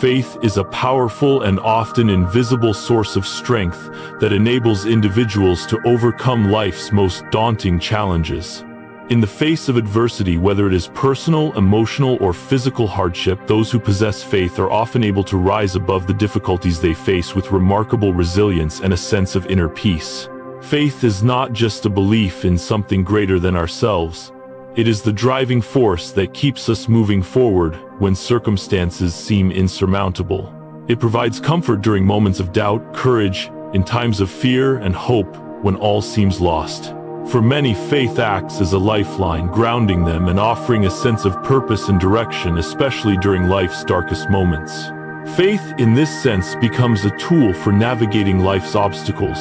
Faith is a powerful and often invisible source of strength that enables individuals to overcome life's most daunting challenges. In the face of adversity, whether it is personal, emotional, or physical hardship, those who possess faith are often able to rise above the difficulties they face with remarkable resilience and a sense of inner peace. Faith is not just a belief in something greater than ourselves. It is the driving force that keeps us moving forward when circumstances seem insurmountable. It provides comfort during moments of doubt, courage in times of fear, and hope when all seems lost. For many, faith acts as a lifeline, grounding them and offering a sense of purpose and direction, especially during life's darkest moments. Faith, in this sense, becomes a tool for navigating life's obstacles.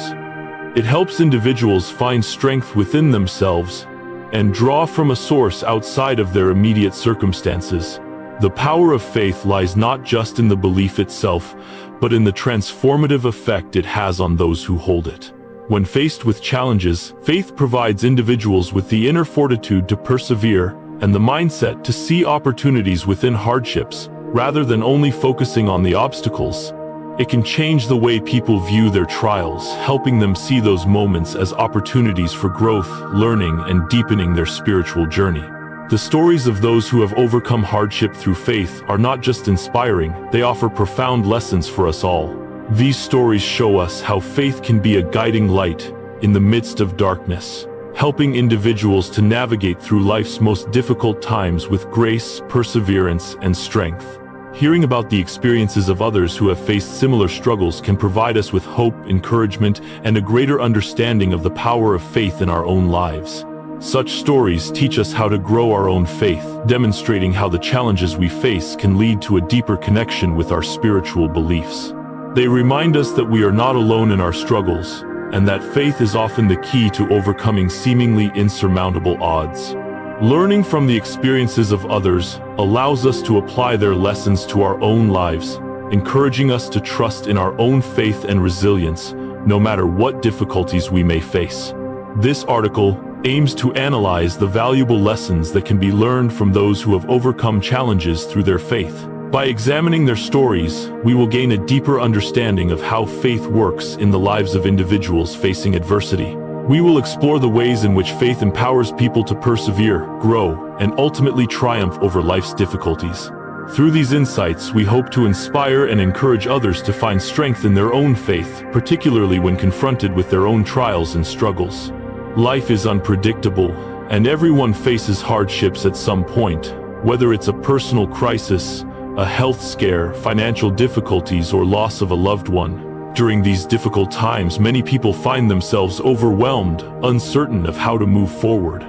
It helps individuals find strength within themselves and draw from a source outside of their immediate circumstances. The power of faith lies not just in the belief itself, but in the transformative effect it has on those who hold it. When faced with challenges, faith provides individuals with the inner fortitude to persevere and the mindset to see opportunities within hardships, rather than only focusing on the obstacles. It can change the way people view their trials, helping them see those moments as opportunities for growth, learning, and deepening their spiritual journey. The stories of those who have overcome hardship through faith are not just inspiring, they offer profound lessons for us all. These stories show us how faith can be a guiding light in the midst of darkness, helping individuals to navigate through life's most difficult times with grace, perseverance, and strength. Hearing about the experiences of others who have faced similar struggles can provide us with hope, encouragement, and a greater understanding of the power of faith in our own lives. Such stories teach us how to grow our own faith, demonstrating how the challenges we face can lead to a deeper connection with our spiritual beliefs. They remind us that we are not alone in our struggles, and that faith is often the key to overcoming seemingly insurmountable odds. Learning from the experiences of others allows us to apply their lessons to our own lives, encouraging us to trust in our own faith and resilience, no matter what difficulties we may face. This article aims to analyze the valuable lessons that can be learned from those who have overcome challenges through their faith. By examining their stories, we will gain a deeper understanding of how faith works in the lives of individuals facing adversity. We will explore the ways in which faith empowers people to persevere, grow, and ultimately triumph over life's difficulties. Through these insights, we hope to inspire and encourage others to find strength in their own faith, particularly when confronted with their own trials and struggles. Life is unpredictable, and everyone faces hardships at some point, whether it's a personal crisis, a health scare, financial difficulties, or loss of a loved one. During these difficult times, many people find themselves overwhelmed, uncertain of how to move forward.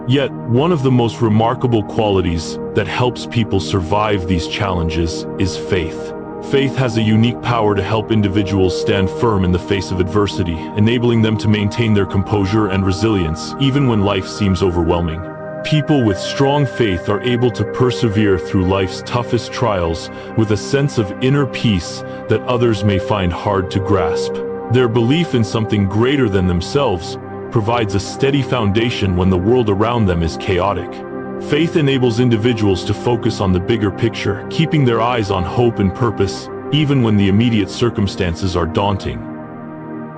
Yet, one of the most remarkable qualities that helps people survive these challenges is faith. Faith has a unique power to help individuals stand firm in the face of adversity, enabling them to maintain their composure and resilience, even when life seems overwhelming. People with strong faith are able to persevere through life's toughest trials with a sense of inner peace that others may find hard to grasp. Their belief in something greater than themselves provides a steady foundation when the world around them is chaotic. Faith enables individuals to focus on the bigger picture, keeping their eyes on hope and purpose, even when the immediate circumstances are daunting.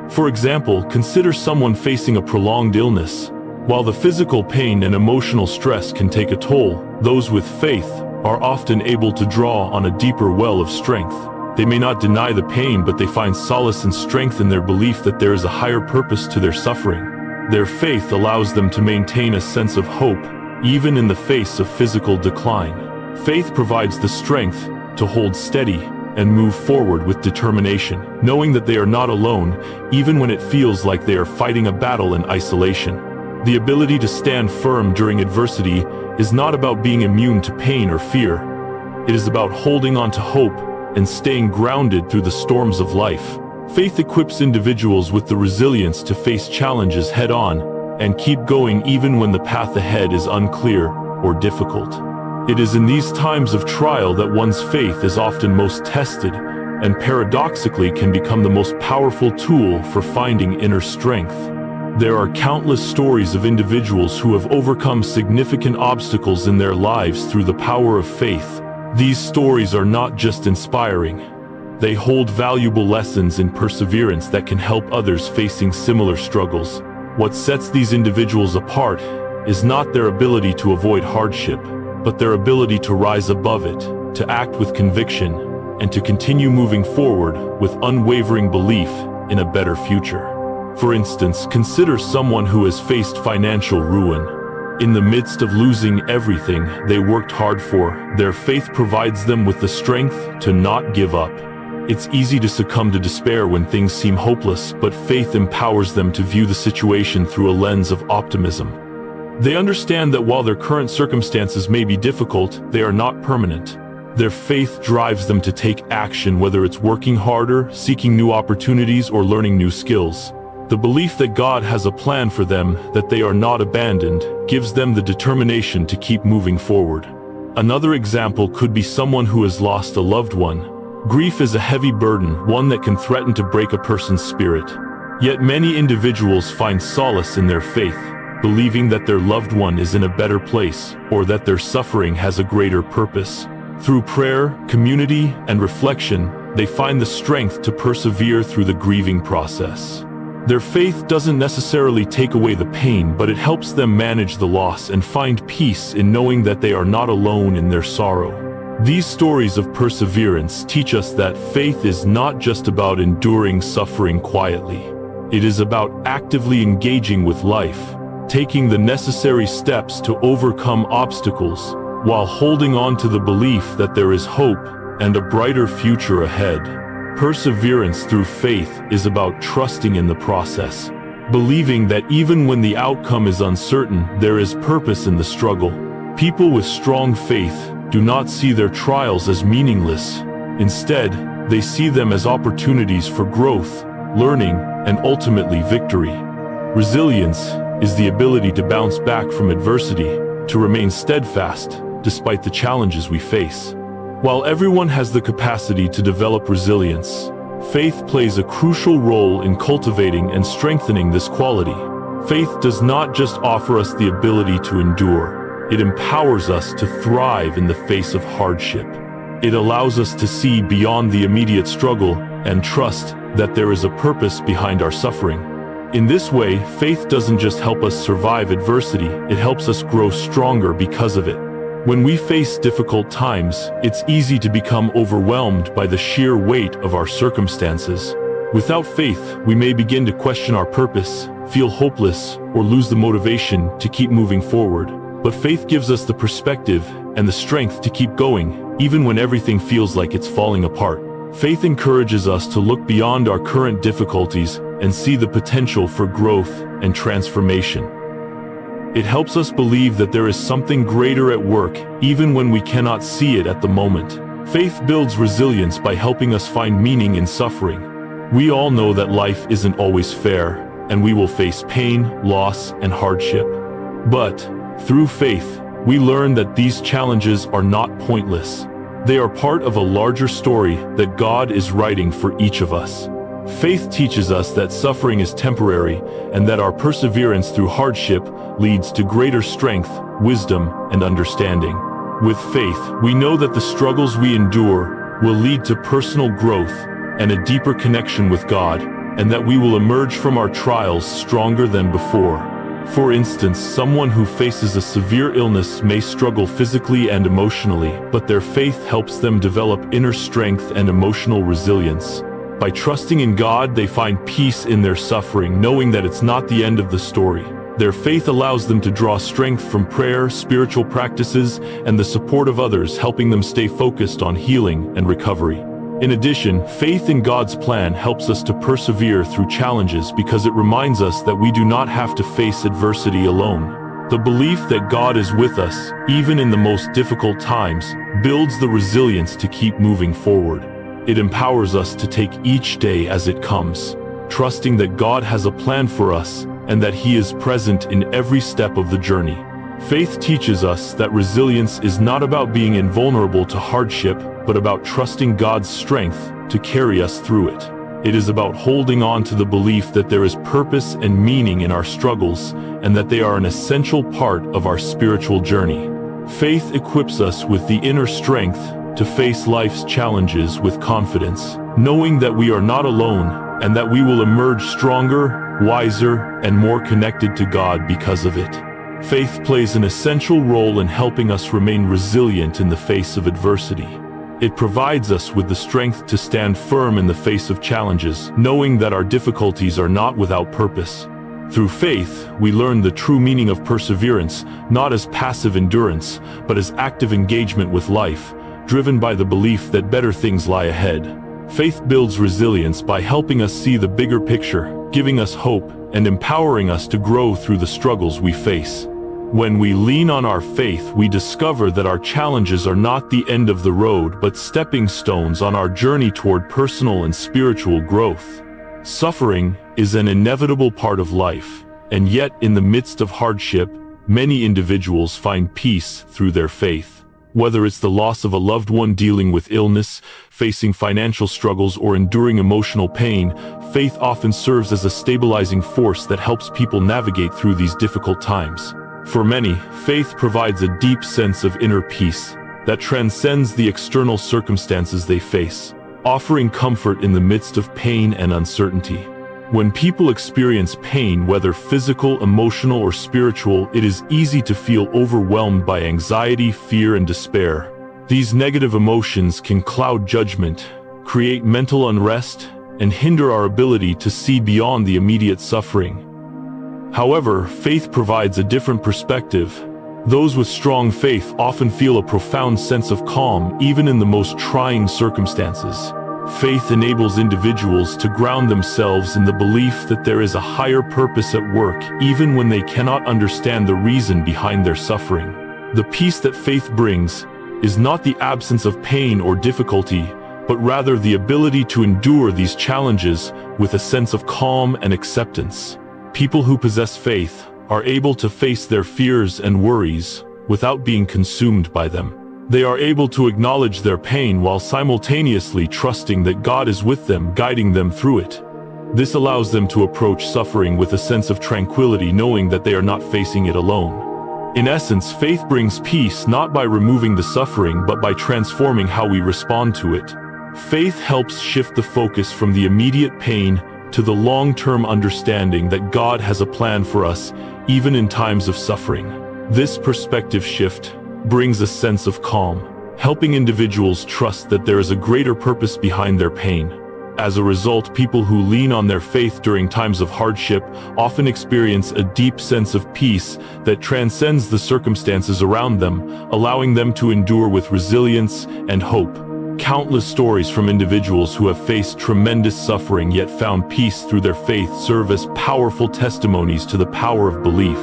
For example, consider someone facing a prolonged illness. While the physical pain and emotional stress can take a toll, those with faith are often able to draw on a deeper well of strength. They may not deny the pain, but they find solace and strength in their belief that there is a higher purpose to their suffering. Their faith allows them to maintain a sense of hope, even in the face of physical decline. Faith provides the strength to hold steady and move forward with determination, knowing that they are not alone, even when it feels like they are fighting a battle in isolation. The ability to stand firm during adversity is not about being immune to pain or fear. It is about holding on to hope and staying grounded through the storms of life. Faith equips individuals with the resilience to face challenges head-on and keep going even when the path ahead is unclear or difficult. It is in these times of trial that one's faith is often most tested, and paradoxically can become the most powerful tool for finding inner strength. There are countless stories of individuals who have overcome significant obstacles in their lives through the power of faith. These stories are not just inspiring. They hold valuable lessons in perseverance that can help others facing similar struggles. What sets these individuals apart is not their ability to avoid hardship, but their ability to rise above it, to act with conviction, and to continue moving forward with unwavering belief in a better future. For instance, consider someone who has faced financial ruin. In the midst of losing everything they worked hard for, their faith provides them with the strength to not give up. It's easy to succumb to despair when things seem hopeless, but faith empowers them to view the situation through a lens of optimism. They understand that while their current circumstances may be difficult, they are not permanent. Their faith drives them to take action, whether it's working harder, seeking new opportunities, or learning new skills. The belief that God has a plan for them, that they are not abandoned, gives them the determination to keep moving forward. Another example could be someone who has lost a loved one. Grief is a heavy burden, one that can threaten to break a person's spirit. Yet many individuals find solace in their faith, believing that their loved one is in a better place, or that their suffering has a greater purpose. Through prayer, community, and reflection, they find the strength to persevere through the grieving process. Their faith doesn't necessarily take away the pain, but it helps them manage the loss and find peace in knowing that they are not alone in their sorrow. These stories of perseverance teach us that faith is not just about enduring suffering quietly. It is about actively engaging with life, taking the necessary steps to overcome obstacles, while holding on to the belief that there is hope and a brighter future ahead. Perseverance through faith is about trusting in the process, believing that even when the outcome is uncertain, there is purpose in the struggle. People with strong faith do not see their trials as meaningless. Instead, they see them as opportunities for growth, learning, and ultimately victory. Resilience is the ability to bounce back from adversity, to remain steadfast despite the challenges we face. While everyone has the capacity to develop resilience, faith plays a crucial role in cultivating and strengthening this quality. Faith does not just offer us the ability to endure, it empowers us to thrive in the face of hardship. It allows us to see beyond the immediate struggle and trust that there is a purpose behind our suffering. In this way, faith doesn't just help us survive adversity, it helps us grow stronger because of it. When we face difficult times, it's easy to become overwhelmed by the sheer weight of our circumstances. Without faith, we may begin to question our purpose, feel hopeless, or lose the motivation to keep moving forward. But faith gives us the perspective and the strength to keep going, even when everything feels like it's falling apart. Faith encourages us to look beyond our current difficulties and see the potential for growth and transformation. It helps us believe that there is something greater at work, even when we cannot see it at the moment. Faith builds resilience by helping us find meaning in suffering. We all know that life isn't always fair, and we will face pain, loss, and hardship. But, through faith, we learn that these challenges are not pointless. They are part of a larger story that God is writing for each of us. Faith teaches us that suffering is temporary and that our perseverance through hardship leads to greater strength, wisdom, and understanding. With faith, we know that the struggles we endure will lead to personal growth and a deeper connection with God, and that we will emerge from our trials stronger than before. For instance, someone who faces a severe illness may struggle physically and emotionally, but their faith helps them develop inner strength and emotional resilience. By trusting in God, they find peace in their suffering, knowing that it's not the end of the story. Their faith allows them to draw strength from prayer, spiritual practices, and the support of others, helping them stay focused on healing and recovery. In addition, faith in God's plan helps us to persevere through challenges because it reminds us that we do not have to face adversity alone. The belief that God is with us, even in the most difficult times, builds the resilience to keep moving forward. It empowers us to take each day as it comes, trusting that God has a plan for us and that He is present in every step of the journey. Faith teaches us that resilience is not about being invulnerable to hardship, but about trusting God's strength to carry us through it. It is about holding on to the belief that there is purpose and meaning in our struggles and that they are an essential part of our spiritual journey. Faith equips us with the inner strength to face life's challenges with confidence, knowing that we are not alone and that we will emerge stronger, wiser, and more connected to God because of it. Faith plays an essential role in helping us remain resilient in the face of adversity. It provides us with the strength to stand firm in the face of challenges, knowing that our difficulties are not without purpose. Through faith, we learn the true meaning of perseverance, not as passive endurance, but as active engagement with life, driven by the belief that better things lie ahead. Faith builds resilience by helping us see the bigger picture, giving us hope, and empowering us to grow through the struggles we face. When we lean on our faith, we discover that our challenges are not the end of the road, but stepping stones on our journey toward personal and spiritual growth. Suffering is an inevitable part of life, and yet in the midst of hardship, many individuals find peace through their faith. Whether it's the loss of a loved one, dealing with illness, facing financial struggles, or enduring emotional pain, faith often serves as a stabilizing force that helps people navigate through these difficult times. For many, faith provides a deep sense of inner peace that transcends the external circumstances they face, offering comfort in the midst of pain and uncertainty. When people experience pain, whether physical, emotional, or spiritual, it is easy to feel overwhelmed by anxiety, fear, and despair. These negative emotions can cloud judgment, create mental unrest, and hinder our ability to see beyond the immediate suffering. However, faith provides a different perspective. Those with strong faith often feel a profound sense of calm, even in the most trying circumstances. Faith enables individuals to ground themselves in the belief that there is a higher purpose at work, even when they cannot understand the reason behind their suffering. The peace that faith brings is not the absence of pain or difficulty, but rather the ability to endure these challenges with a sense of calm and acceptance. People who possess faith are able to face their fears and worries without being consumed by them. They are able to acknowledge their pain while simultaneously trusting that God is with them, guiding them through it. This allows them to approach suffering with a sense of tranquility, knowing that they are not facing it alone. In essence, faith brings peace not by removing the suffering, but by transforming how we respond to it. Faith helps shift the focus from the immediate pain to the long-term understanding that God has a plan for us, even in times of suffering. This perspective shift brings a sense of calm, helping individuals trust that there is a greater purpose behind their pain. As a result, people who lean on their faith during times of hardship often experience a deep sense of peace that transcends the circumstances around them, allowing them to endure with resilience and hope. Countless stories from individuals who have faced tremendous suffering yet found peace through their faith serve as powerful testimonies to the power of belief.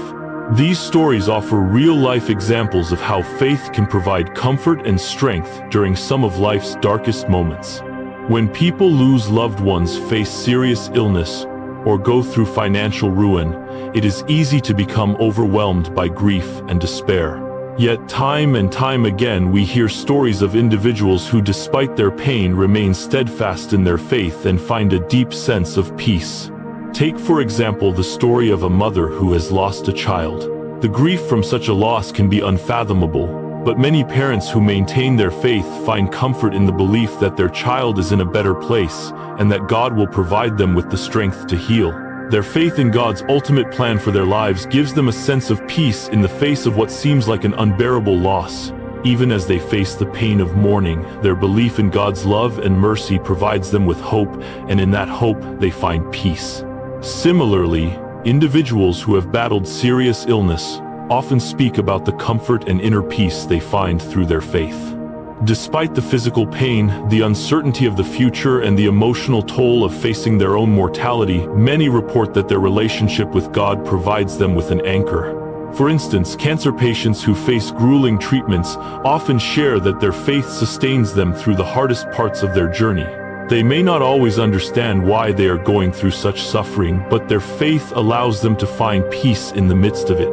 These stories offer real-life examples of how faith can provide comfort and strength during some of life's darkest moments. When people lose loved ones, face serious illness, or go through financial ruin, it is easy to become overwhelmed by grief and despair. Yet time and time again we hear stories of individuals who, despite their pain, remain steadfast in their faith and find a deep sense of peace. Take, for example, the story of a mother who has lost a child. The grief from such a loss can be unfathomable, but many parents who maintain their faith find comfort in the belief that their child is in a better place and that God will provide them with the strength to heal. Their faith in God's ultimate plan for their lives gives them a sense of peace in the face of what seems like an unbearable loss. Even as they face the pain of mourning, their belief in God's love and mercy provides them with hope, and in that hope they find peace. Similarly, individuals who have battled serious illness often speak about the comfort and inner peace they find through their faith. Despite the physical pain, the uncertainty of the future, and the emotional toll of facing their own mortality, many report that their relationship with God provides them with an anchor. For instance, cancer patients who face grueling treatments often share that their faith sustains them through the hardest parts of their journey. They may not always understand why they are going through such suffering, but their faith allows them to find peace in the midst of it.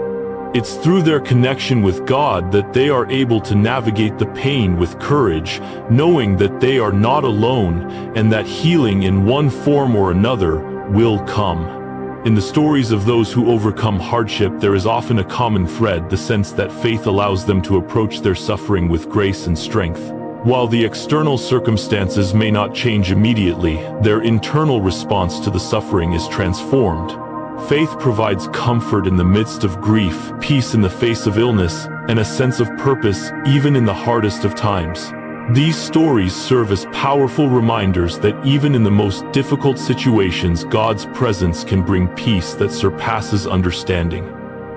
It's through their connection with God that they are able to navigate the pain with courage, knowing that they are not alone and that healing in one form or another will come. In the stories of those who overcome hardship, there is often a common thread: the sense that faith allows them to approach their suffering with grace and strength. While the external circumstances may not change immediately, their internal response to the suffering is transformed. Faith provides comfort in the midst of grief, peace in the face of illness, and a sense of purpose even in the hardest of times. These stories serve as powerful reminders that even in the most difficult situations, God's presence can bring peace that surpasses understanding.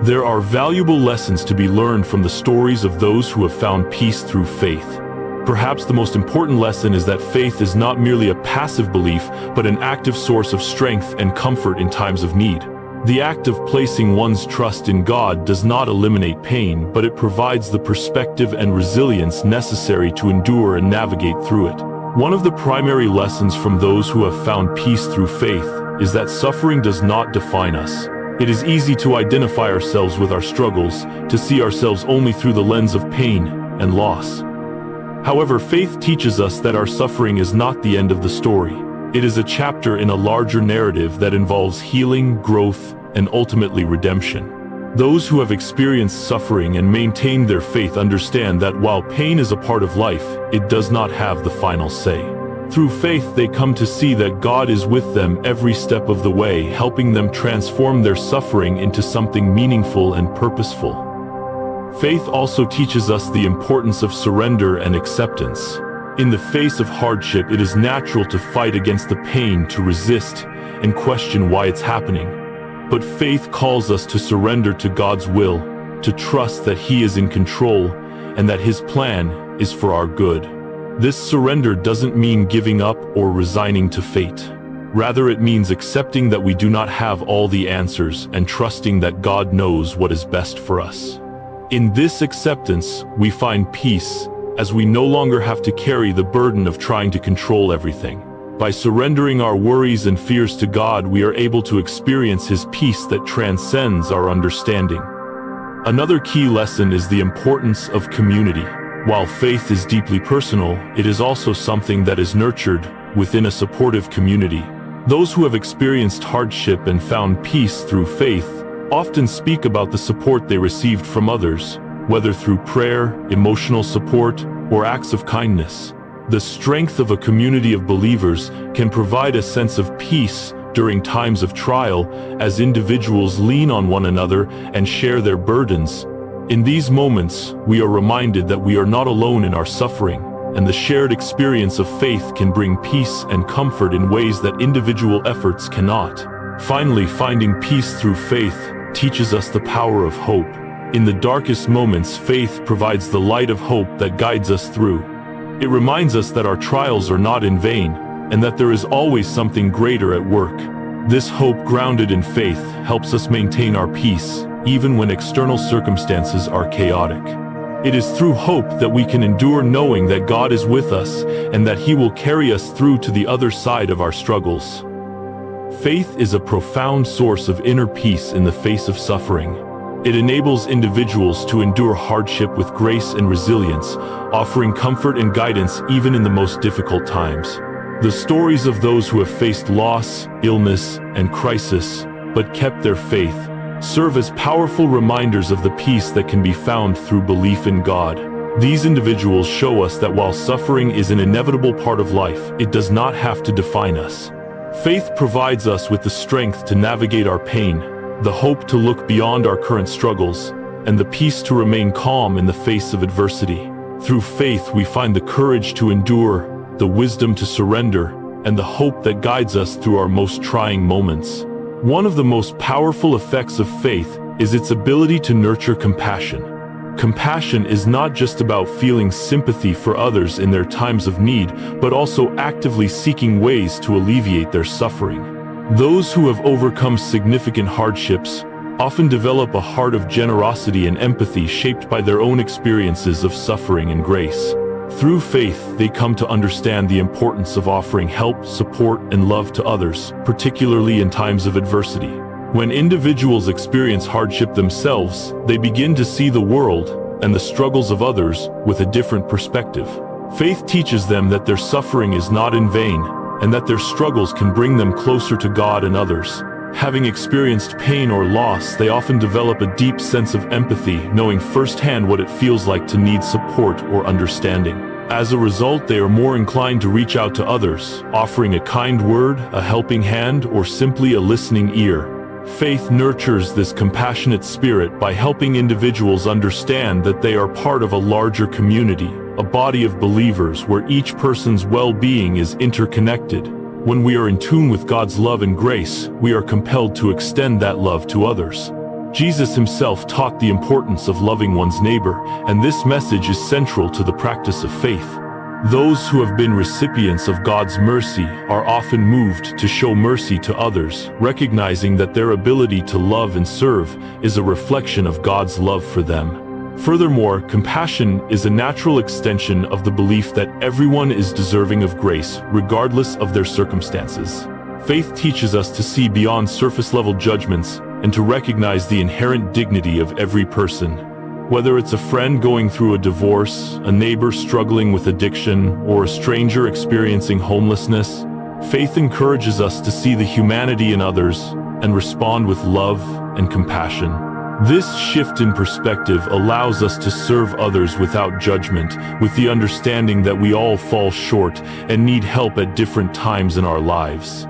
There are valuable lessons to be learned from the stories of those who have found peace through faith. Perhaps the most important lesson is that faith is not merely a passive belief, but an active source of strength and comfort in times of need. The act of placing one's trust in God does not eliminate pain, but it provides the perspective and resilience necessary to endure and navigate through it. One of the primary lessons from those who have found peace through faith is that suffering does not define us. It is easy to identify ourselves with our struggles, to see ourselves only through the lens of pain and loss. However, faith teaches us that our suffering is not the end of the story. It is a chapter in a larger narrative that involves healing, growth, and ultimately redemption. Those who have experienced suffering and maintained their faith understand that while pain is a part of life, it does not have the final say. Through faith, they come to see that God is with them every step of the way, helping them transform their suffering into something meaningful and purposeful. Faith also teaches us the importance of surrender and acceptance. In the face of hardship, it is natural to fight against the pain, to resist, and question why it's happening. But faith calls us to surrender to God's will, to trust that He is in control, and that His plan is for our good. This surrender doesn't mean giving up or resigning to fate. Rather, it means accepting that we do not have all the answers and trusting that God knows what is best for us. In this acceptance, we find peace, as we no longer have to carry the burden of trying to control everything. By surrendering our worries and fears to God, we are able to experience His peace that transcends our understanding. Another key lesson is the importance of community. While faith is deeply personal, it is also something that is nurtured within a supportive community. Those who have experienced hardship and found peace through faith often speak about the support they received from others, whether through prayer, emotional support, or acts of kindness. The strength of a community of believers can provide a sense of peace during times of trial, as individuals lean on one another and share their burdens. In these moments, we are reminded that we are not alone in our suffering, and the shared experience of faith can bring peace and comfort in ways that individual efforts cannot. Finally, finding peace through faith teaches us the power of hope. In the darkest moments, faith provides the light of hope that guides us through. It reminds us that our trials are not in vain, and that there is always something greater at work. This hope, grounded in faith, helps us maintain our peace, even when external circumstances are chaotic. It is through hope that we can endure, knowing that God is with us and that He will carry us through to the other side of our struggles. Faith is a profound source of inner peace in the face of suffering. It enables individuals to endure hardship with grace and resilience, offering comfort and guidance even in the most difficult times. The stories of those who have faced loss, illness, and crisis, but kept their faith, serve as powerful reminders of the peace that can be found through belief in God. These individuals show us that while suffering is an inevitable part of life, it does not have to define us. Faith provides us with the strength to navigate our pain, the hope to look beyond our current struggles, and the peace to remain calm in the face of adversity. Through faith, we find the courage to endure, the wisdom to surrender, and the hope that guides us through our most trying moments. One of the most powerful effects of faith is its ability to nurture compassion. Compassion is not just about feeling sympathy for others in their times of need, but also actively seeking ways to alleviate their suffering. Those who have overcome significant hardships often develop a heart of generosity and empathy, shaped by their own experiences of suffering and grace. Through faith, they come to understand the importance of offering help, support, and love to others, particularly in times of adversity. When individuals experience hardship themselves, they begin to see the world and the struggles of others with a different perspective. Faith teaches them that their suffering is not in vain, and that their struggles can bring them closer to God and others. Having experienced pain or loss, they often develop a deep sense of empathy, knowing firsthand what it feels like to need support or understanding. As a result, they are more inclined to reach out to others, offering a kind word, a helping hand, or simply a listening ear. Faith nurtures this compassionate spirit by helping individuals understand that they are part of a larger community, a body of believers where each person's well-being is interconnected. When we are in tune with God's love and grace, we are compelled to extend that love to others. Jesus himself taught the importance of loving one's neighbor, and this message is central to the practice of faith. Those who have been recipients of God's mercy are often moved to show mercy to others, recognizing that their ability to love and serve is a reflection of God's love for them. Furthermore, compassion is a natural extension of the belief that everyone is deserving of grace, regardless of their circumstances. Faith teaches us to see beyond surface-level judgments and to recognize the inherent dignity of every person. Whether it's a friend going through a divorce, a neighbor struggling with addiction, or a stranger experiencing homelessness, faith encourages us to see the humanity in others and respond with love and compassion. This shift in perspective allows us to serve others without judgment, with the understanding that we all fall short and need help at different times in our lives.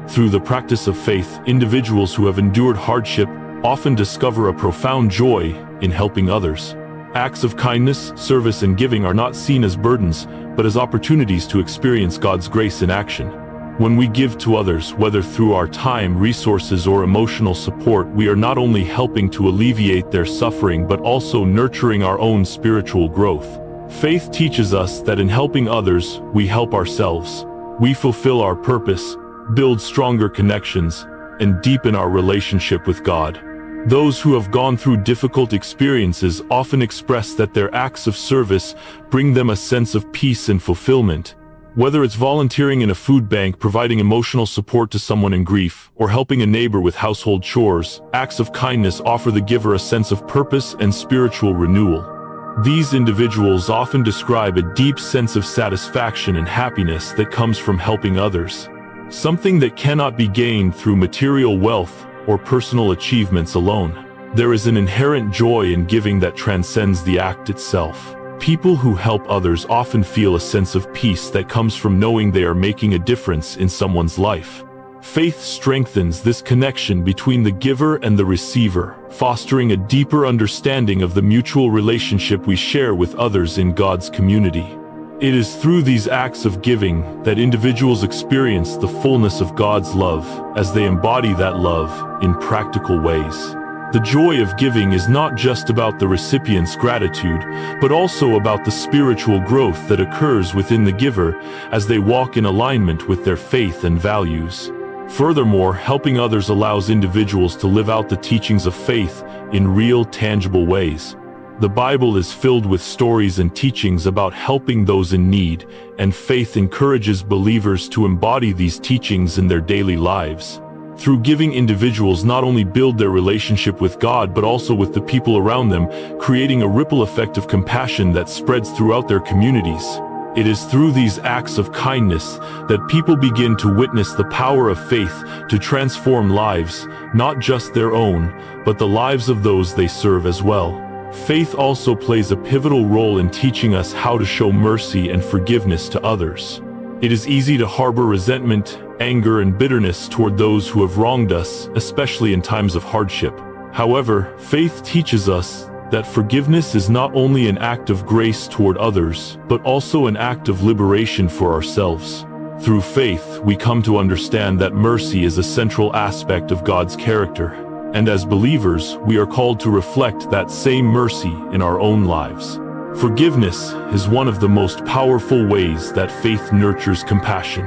Through the practice of faith, individuals who have endured hardship often discover a profound joy in helping others. Acts of kindness, service, and giving are not seen as burdens, but as opportunities to experience God's grace in action. When we give to others, whether through our time, resources, or emotional support, we are not only helping to alleviate their suffering but also nurturing our own spiritual growth. Faith teaches us that in helping others, we help ourselves. We fulfill our purpose, build stronger connections, and deepen our relationship with God. Those who have gone through difficult experiences often express that their acts of service bring them a sense of peace and fulfillment. Whether it's volunteering in a food bank, providing emotional support to someone in grief, or helping a neighbor with household chores, acts of kindness offer the giver a sense of purpose and spiritual renewal. These individuals often describe a deep sense of satisfaction and happiness that comes from helping others, something that cannot be gained through material wealth or personal achievements alone. There is an inherent joy in giving that transcends the act itself. People who help others often feel a sense of peace that comes from knowing they are making a difference in someone's life. Faith strengthens this connection between the giver and the receiver, fostering a deeper understanding of the mutual relationship we share with others in God's community. It is through these acts of giving that individuals experience the fullness of God's love as they embody that love in practical ways. The joy of giving is not just about the recipient's gratitude, but also about the spiritual growth that occurs within the giver as they walk in alignment with their faith and values. Furthermore, helping others allows individuals to live out the teachings of faith in real, tangible ways. The Bible is filled with stories and teachings about helping those in need, and faith encourages believers to embody these teachings in their daily lives. Through giving, individuals not only build their relationship with God but also with the people around them, creating a ripple effect of compassion that spreads throughout their communities. It is through these acts of kindness that people begin to witness the power of faith to transform lives, not just their own, but the lives of those they serve as well. Faith also plays a pivotal role in teaching us how to show mercy and forgiveness to others. It is easy to harbor resentment, anger, and bitterness toward those who have wronged us, especially in times of hardship. However, faith teaches us that forgiveness is not only an act of grace toward others, but also an act of liberation for ourselves. Through faith, we come to understand that mercy is a central aspect of God's character. And as believers, we are called to reflect that same mercy in our own lives. Forgiveness is one of the most powerful ways that faith nurtures compassion.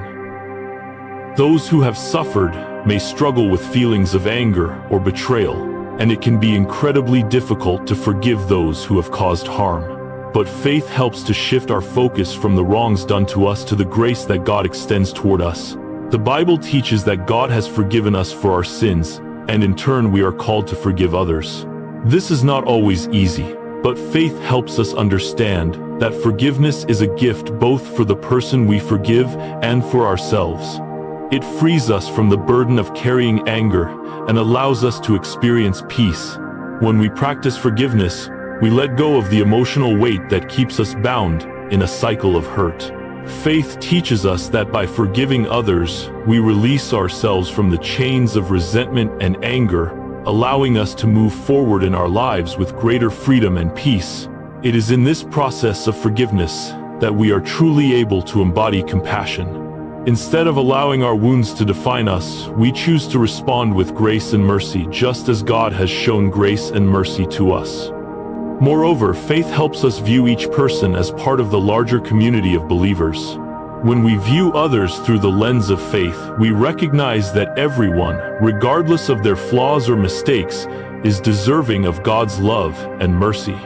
Those who have suffered may struggle with feelings of anger or betrayal, and it can be incredibly difficult to forgive those who have caused harm. But faith helps to shift our focus from the wrongs done to us to the grace that God extends toward us. The Bible teaches that God has forgiven us for our sins, and in turn we are called to forgive others. This is not always easy, but faith helps us understand that forgiveness is a gift both for the person we forgive and for ourselves. It frees us from the burden of carrying anger and allows us to experience peace. When we practice forgiveness, we let go of the emotional weight that keeps us bound in a cycle of hurt. Faith teaches us that by forgiving others, we release ourselves from the chains of resentment and anger, allowing us to move forward in our lives with greater freedom and peace. It is in this process of forgiveness that we are truly able to embody compassion. Instead of allowing our wounds to define us, we choose to respond with grace and mercy, just as God has shown grace and mercy to us. Moreover, faith helps us view each person as part of the larger community of believers. When we view others through the lens of faith, we recognize that everyone, regardless of their flaws or mistakes, is deserving of God's love and mercy.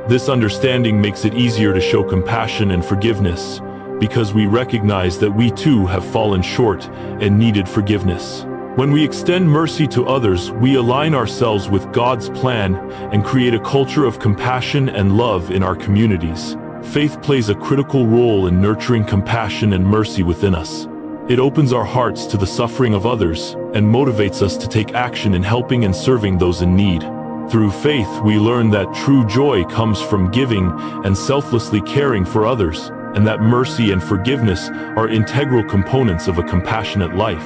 This understanding makes it easier to show compassion and forgiveness, because we recognize that we too have fallen short and needed forgiveness. When we extend mercy to others, we align ourselves with God's plan and create a culture of compassion and love in our communities. Faith plays a critical role in nurturing compassion and mercy within us. It opens our hearts to the suffering of others and motivates us to take action in helping and serving those in need. Through faith, we learn that true joy comes from giving and selflessly caring for others, and that mercy and forgiveness are integral components of a compassionate life.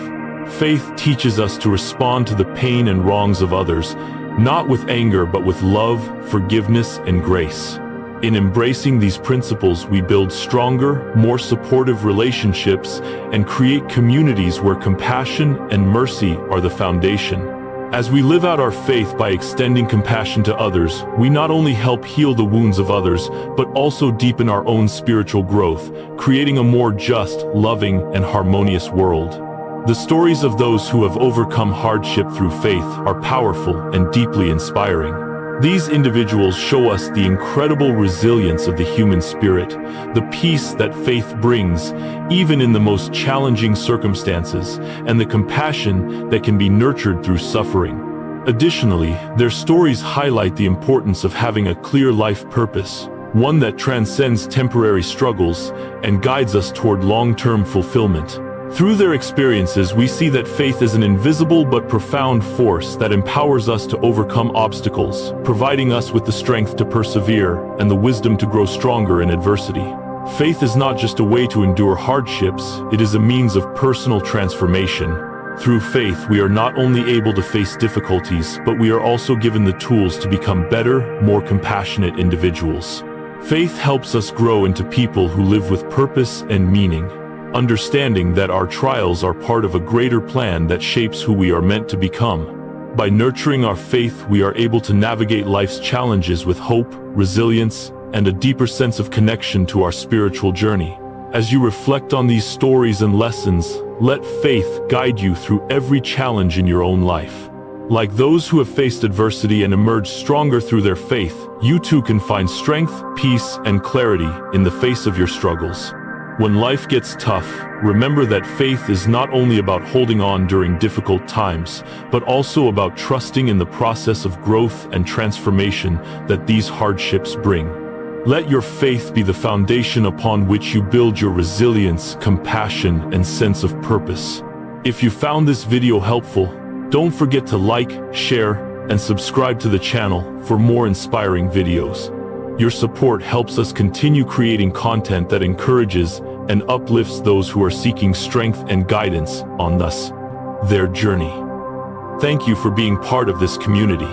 Faith teaches us to respond to the pain and wrongs of others, not with anger but with love, forgiveness, and grace. In embracing these principles, we build stronger, more supportive relationships and create communities where compassion and mercy are the foundation. As we live out our faith by extending compassion to others, we not only help heal the wounds of others, but also deepen our own spiritual growth, creating a more just, loving, and harmonious world. The stories of those who have overcome hardship through faith are powerful and deeply inspiring. These individuals show us the incredible resilience of the human spirit, the peace that faith brings, even in the most challenging circumstances, and the compassion that can be nurtured through suffering. Additionally, their stories highlight the importance of having a clear life purpose, one that transcends temporary struggles and guides us toward long-term fulfillment. Through their experiences, we see that faith is an invisible but profound force that empowers us to overcome obstacles, providing us with the strength to persevere and the wisdom to grow stronger in adversity. Faith is not just a way to endure hardships, it is a means of personal transformation. Through faith, we are not only able to face difficulties, but we are also given the tools to become better, more compassionate individuals. Faith helps us grow into people who live with purpose and meaning, understanding that our trials are part of a greater plan that shapes who we are meant to become. By nurturing our faith, we are able to navigate life's challenges with hope, resilience, and a deeper sense of connection to our spiritual journey. As you reflect on these stories and lessons, let faith guide you through every challenge in your own life. Like those who have faced adversity and emerged stronger through their faith, you too can find strength, peace, and clarity in the face of your struggles. When life gets tough, remember that faith is not only about holding on during difficult times, but also about trusting in the process of growth and transformation that these hardships bring. Let your faith be the foundation upon which you build your resilience, compassion, and sense of purpose. If you found this video helpful, don't forget to like, share, and subscribe to the channel for more inspiring videos. Your support helps us continue creating content that encourages and uplifts those who are seeking strength and guidance on their journey. Thank you for being part of this community.